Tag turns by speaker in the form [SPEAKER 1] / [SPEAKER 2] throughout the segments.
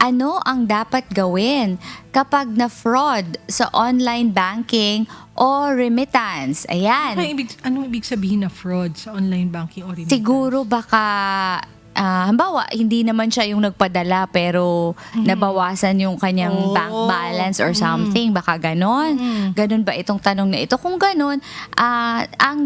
[SPEAKER 1] ano ang dapat gawin kapag na-fraud sa online banking o remittance. Ayan.
[SPEAKER 2] Anong ibig sabihin na fraud sa online banking or remittance?
[SPEAKER 1] Siguro baka, halimbawa, hindi naman siya yung nagpadala pero nabawasan yung kanyang bank balance or something. Baka ganon. Ganon ba itong tanong na ito? Kung ganon, ang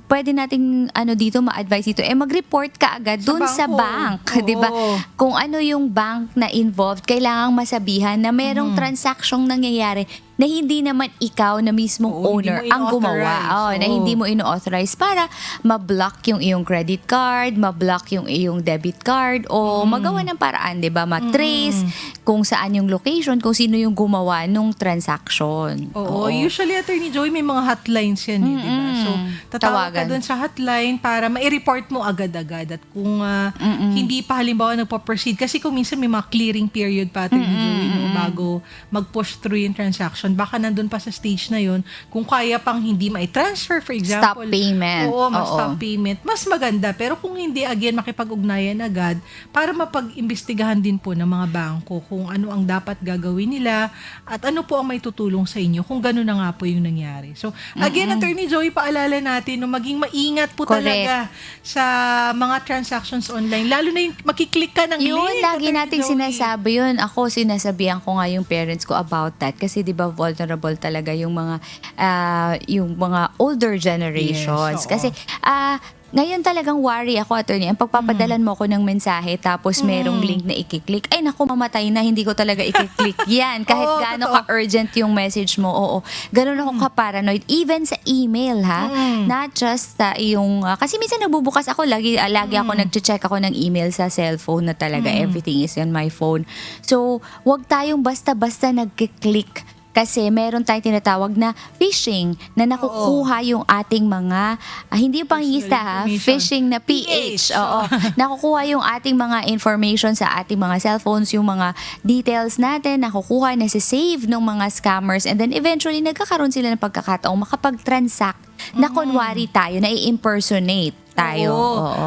[SPEAKER 1] pwede nating dito ma-advise dito, mag-report ka agad dun sa bank. Di ba? Kung ano yung bank na involved, kailangang masabihan na merong transaksyong nangyayari na hindi naman ikaw na mismong owner ang gumawa. Na hindi mo ino-authorize para ma-block yung iyong credit card, ma-block yung iyong debit card, o magawa ng paraan, di ba? Ma-trace kung saan yung location, kung sino yung gumawa nung transaction.
[SPEAKER 2] Usually, Attorney Joy, may mga hotlines yan, di ba? So, tatawag ka dun sa hotline para ma-report mo agad-agad. At kung hindi pa halimbawa nagpa-proceed, kasi kung minsan may mga clearing period pa, Attorney Joy, bago mag-push through yung transaction, baka nandun pa sa stage na yun, kung kaya pang hindi mai-transfer, for example.
[SPEAKER 1] Stop payment.
[SPEAKER 2] Stop payment. Mas maganda. Pero kung hindi, again, makipag-ugnayan agad para mapag-imbestigahan din po ng mga bangko kung ano ang dapat gagawin nila at ano po ang may tutulong sa inyo kung gano'n na nga po yung nangyari. So, again, Attorney Joy, paalala natin no, maging maingat po talaga sa mga transactions online. Lalo na yung makiklik ka ng link.
[SPEAKER 1] Yun, lagi
[SPEAKER 2] Attorney
[SPEAKER 1] nating
[SPEAKER 2] Joy.
[SPEAKER 1] sinasabi yun. Ako, sinasabihan ko nga yung parents ko about that. Kasi di ba vulnerable talaga yung mga older generations.
[SPEAKER 2] Yes,
[SPEAKER 1] kasi ngayon talagang worry ako, attorney. Ang pagpapadalan mo ko ng mensahe tapos merong link na ikiklik. Ay naku, mamatay na, hindi ko talaga ikiklik yan. Kahit gaano ka-urgent yung message mo. Ganun ako ka-paranoid. Even sa email, ha? Not just sa yung... kasi minsan nagbubukas ako, lagi ako nag-check ako ng email sa cellphone na talaga. Everything is on my phone. So, wag tayong basta-basta nag-click. Kasi meron tayong tinatawag na phishing na nakukuha yung ating mga, hindi yung pangingista ha, phishing na PH. Nakukuha yung ating mga information sa ating mga cellphones, yung mga details natin, nakukuha, nasa-save ng mga scammers, and then eventually nagkakaroon sila ng pagkakataong makapag-transact na kunwari tayo, na i-impersonate tayo.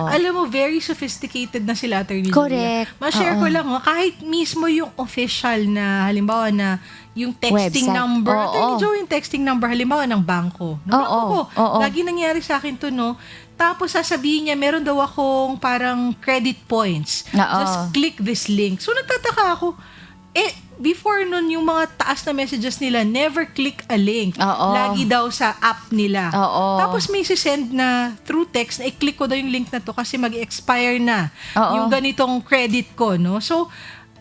[SPEAKER 2] Alam mo, very sophisticated na sila, Attorney
[SPEAKER 1] Correct.
[SPEAKER 2] Julia. Ma-share ko lang, kahit mismo yung official na, halimbawa na, yung texting
[SPEAKER 1] website.
[SPEAKER 2] number. Attorney Joe, yung texting number, halimbawa ng bangko. Lagi nangyari sa akin to, no? Tapos sasabihin niya, meron daw akong parang credit points. Just click this link. So nagtataka ako, before nun, yung mga taas na messages nila, never click a link. Lagi daw sa app nila. Tapos may sisend na through text na i-click ko daw yung link na to kasi mag-expire na yung ganitong credit ko, no? So,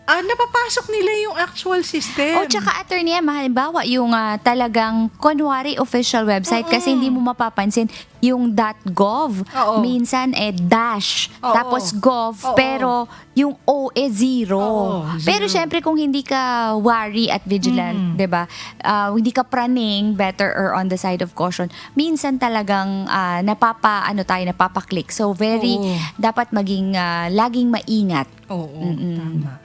[SPEAKER 2] napapasok nila yung actual system.
[SPEAKER 1] Tsaka attorney, halimbawa yung talagang kunwari official website kasi hindi mo mapapansin yung .gov. Minsan dash. Tapos gov. Pero yung O zero. Pero syempre kung hindi ka wary at vigilant, 'di ba? Hindi ka praning, better or on the side of caution. Minsan talagang napapa-click. So dapat maging laging maingat.
[SPEAKER 2] Tama.